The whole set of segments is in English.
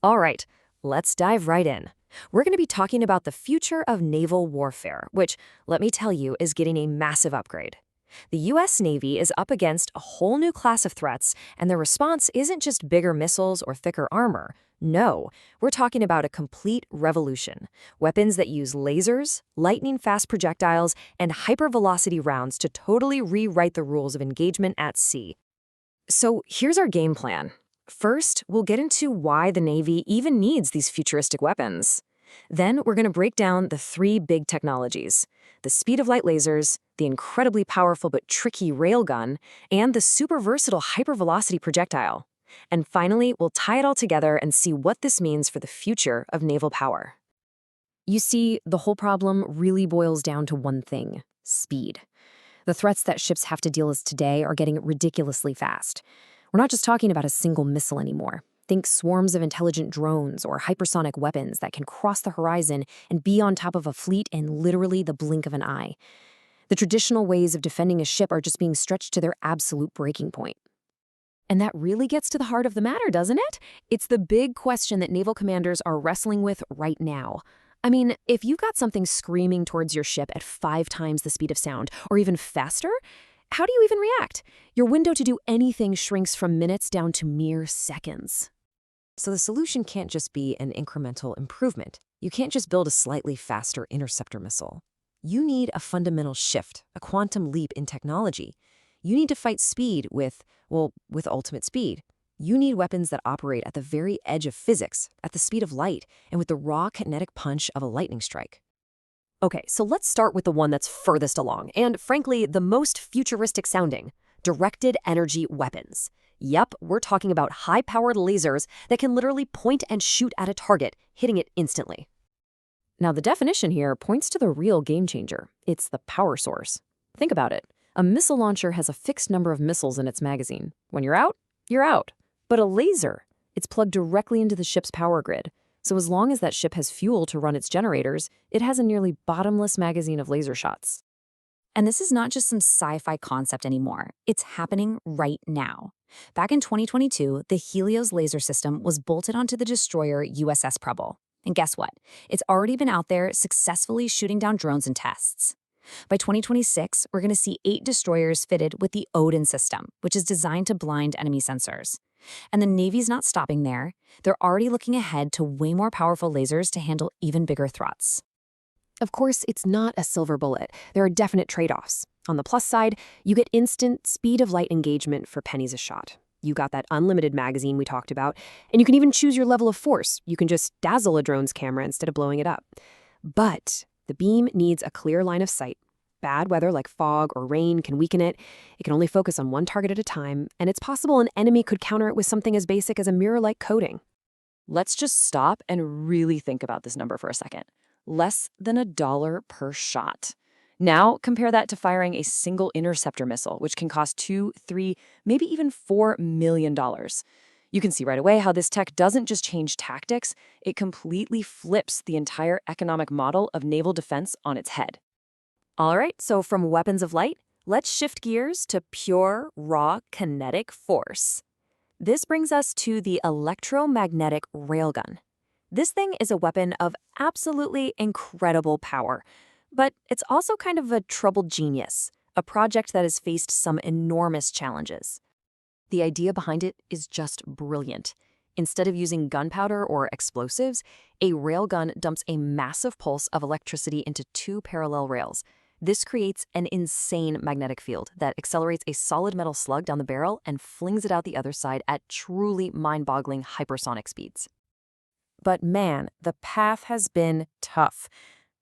All right, let's dive right in. We're going to be talking about the future of naval warfare, which, let me tell you, is getting a massive upgrade. The U.S. Navy is up against a whole new class of threats, and their response isn't just bigger missiles or thicker armor. No, we're talking about a complete revolution. Weapons that use lasers, lightning-fast projectiles, and hypervelocity rounds to totally rewrite the rules of engagement at sea. So here's our game plan. First, we'll get into why the Navy even needs these futuristic weapons. Then we're going to break down the three big technologies: the speed-of-light lasers, the incredibly powerful but tricky railgun, and the super versatile hypervelocity projectile. And finally, we'll tie it all together and see what this means for the future of naval power. You see, the whole problem really boils down to one thing: speed. The threats that ships have to deal with today are getting ridiculously fast. We're not just talking about a single missile anymore. Think swarms of intelligent drones or hypersonic weapons that can cross the horizon and be on top of a fleet in literally the blink of an eye. The traditional ways of defending a ship are just being stretched to their absolute breaking point. And that really gets to the heart of the matter, doesn't it? It's the big question that naval commanders are wrestling with right now. I mean, if you've got something screaming towards your ship at 5 times the speed of sound, or even faster, how do you even react? Your window to do anything shrinks from minutes down to mere seconds. So the solution can't just be an incremental improvement. You can't just build a slightly faster interceptor missile. You need a fundamental shift, a quantum leap in technology. You need to fight speed with ultimate speed. You need weapons that operate at the very edge of physics, at the speed of light, and with the raw kinetic punch of a lightning strike. Okay, so let's start with the one that's furthest along, and frankly, the most futuristic sounding: directed energy weapons. Yep, we're talking about high-powered lasers that can literally point and shoot at a target, hitting it instantly. Now, the definition here points to the real game changer. It's the power source. Think about it. A missile launcher has a fixed number of missiles in its magazine. When you're out, you're out. But a laser, it's plugged directly into the ship's power grid. So as long as that ship has fuel to run its generators, it has a nearly bottomless magazine of laser shots. And this is not just some sci-fi concept anymore. It's happening right now. Back in 2022, the HELIOS laser system was bolted onto the destroyer USS Preble. And guess what? It's already been out there successfully shooting down drones in tests. By 2026, we're going to see 8 destroyers fitted with the Odin system, which is designed to blind enemy sensors. And the Navy's not stopping there. They're already looking ahead to way more powerful lasers to handle even bigger threats. Of course, it's not a silver bullet. There are definite trade-offs. On the plus side, you get instant speed-of-light engagement for pennies a shot. You got that unlimited magazine we talked about, and you can even choose your level of force. You can just dazzle a drone's camera instead of blowing it up. But the beam needs a clear line of sight. Bad weather like fog or rain can weaken it. It can only focus on one target at a time, and it's possible an enemy could counter it with something as basic as a mirror-like coating. Let's just stop and really think about this number for a second. Less than $1 per shot. Now, compare that to firing a single interceptor missile, which can cost $2, $3, maybe even $4 million. You can see right away how this tech doesn't just change tactics, it completely flips the entire economic model of naval defense on its head. All right, so from weapons of light, let's shift gears to pure, raw kinetic force. This brings us to the electromagnetic railgun. This thing is a weapon of absolutely incredible power, but it's also kind of a troubled genius, a project that has faced some enormous challenges. The idea behind it is just brilliant. Instead of using gunpowder or explosives, a railgun dumps a massive pulse of electricity into 2 parallel rails. This creates an insane magnetic field that accelerates a solid metal slug down the barrel and flings it out the other side at truly mind-boggling hypersonic speeds. But man, the path has been tough.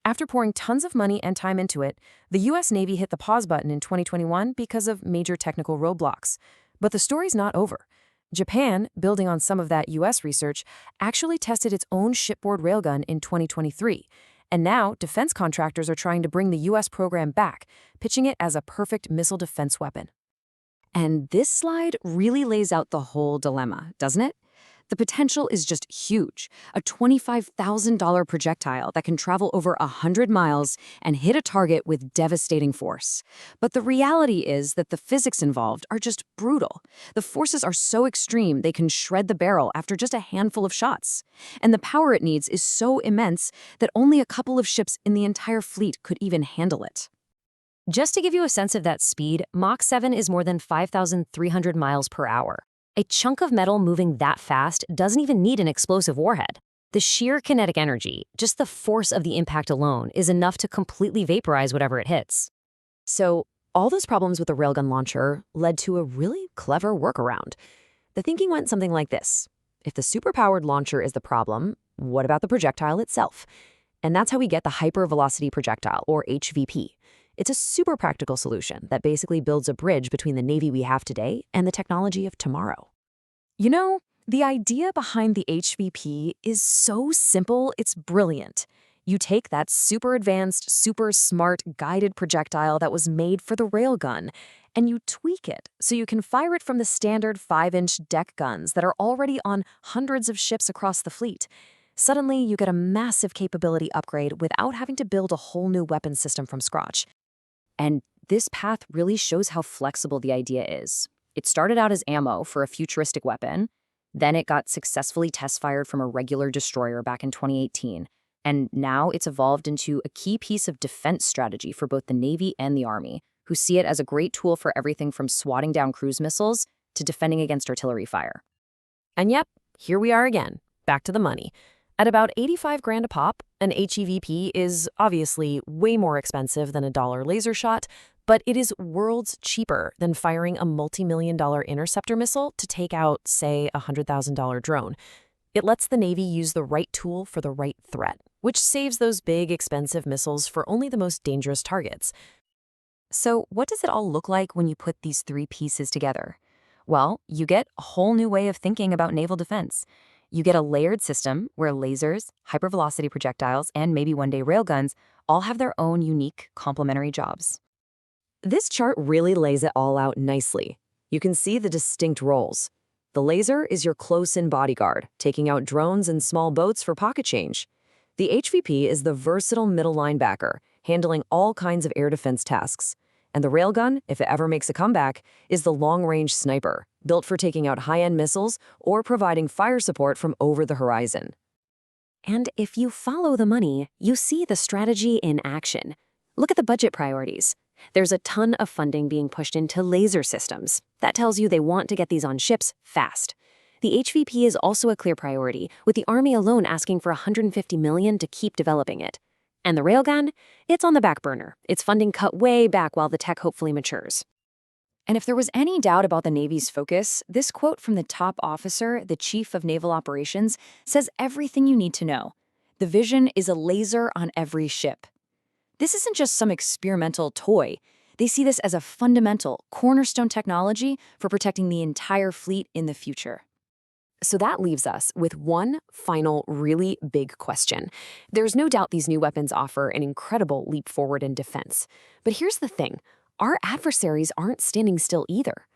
After pouring tons of money and time into it, the U.S. Navy hit the pause button in 2021 because of major technical roadblocks. But the story's not over. Japan, building on some of that U.S. research, actually tested its own shipboard railgun in 2023. And now, defense contractors are trying to bring the U.S. program back, pitching it as a perfect missile defense weapon. And this slide really lays out the whole dilemma, doesn't it? The potential is just huge. A $25,000 projectile that can travel over 100 miles and hit a target with devastating force. But the reality is that the physics involved are just brutal. The forces are so extreme they can shred the barrel after just a handful of shots. And the power it needs is so immense that only a couple of ships in the entire fleet could even handle it. Just to give you a sense of that speed, Mach 7 is more than 5,300 miles per hour. A chunk of metal moving that fast doesn't even need an explosive warhead. The sheer kinetic energy, just the force of the impact alone, is enough to completely vaporize whatever it hits. So, all those problems with the railgun launcher led to a really clever workaround. The thinking went something like this. If the superpowered launcher is the problem, what about the projectile itself? And that's how we get the Hypervelocity Projectile, or HVP. It's a super practical solution that basically builds a bridge between the Navy we have today and the technology of tomorrow. You know, the idea behind the HVP is so simple, it's brilliant. You take that super advanced, super smart guided projectile that was made for the railgun, and you tweak it so you can fire it from the standard 5-inch deck guns that are already on hundreds of ships across the fleet. Suddenly, you get a massive capability upgrade without having to build a whole new weapon system from scratch. And this path really shows how flexible the idea is. It started out as ammo for a futuristic weapon, then it got successfully test-fired from a regular destroyer back in 2018, and now it's evolved into a key piece of defense strategy for both the Navy and the Army, who see it as a great tool for everything from swatting down cruise missiles to defending against artillery fire. And yep, here we are again, back to the money. At about 85 grand a pop, an HEVP is obviously way more expensive than a dollar laser shot, but it is worlds cheaper than firing a multi-million-dollar interceptor missile to take out, say, a $100,000 drone. It lets the Navy use the right tool for the right threat, which saves those big, expensive missiles for only the most dangerous targets. So what does it all look like when you put these three pieces together? Well, you get a whole new way of thinking about naval defense. You get a layered system where lasers, hypervelocity projectiles, and maybe one day railguns all have their own unique complementary jobs. This chart really lays it all out nicely. You can see the distinct roles. The laser is your close-in bodyguard, taking out drones and small boats for pocket change. The HVP is the versatile middle linebacker, handling all kinds of air defense tasks. And the railgun, if it ever makes a comeback, is the long-range sniper, built for taking out high-end missiles or providing fire support from over the horizon. And if you follow the money, you see the strategy in action. Look at the budget priorities. There's a ton of funding being pushed into laser systems. That tells you they want to get these on ships fast. The HVP is also a clear priority, with the Army alone asking for $150 million to keep developing it. And the railgun? It's on the back burner. Its funding cut way back while the tech hopefully matures. And if there was any doubt about the Navy's focus, this quote from the top officer, the Chief of Naval Operations, says everything you need to know. The vision is a laser on every ship. This isn't just some experimental toy. They see this as a fundamental, cornerstone technology for protecting the entire fleet in the future. So that leaves us with one final really big question. There's no doubt these new weapons offer an incredible leap forward in defense. But here's the thing. Our adversaries aren't standing still either.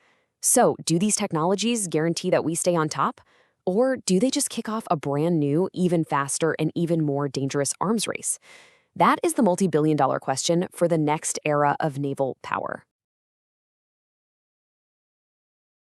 So, do these technologies guarantee that we stay on top? Or do they just kick off a brand new, even faster, and even more dangerous arms race? That is the multi-billion-dollar question for the next era of naval power.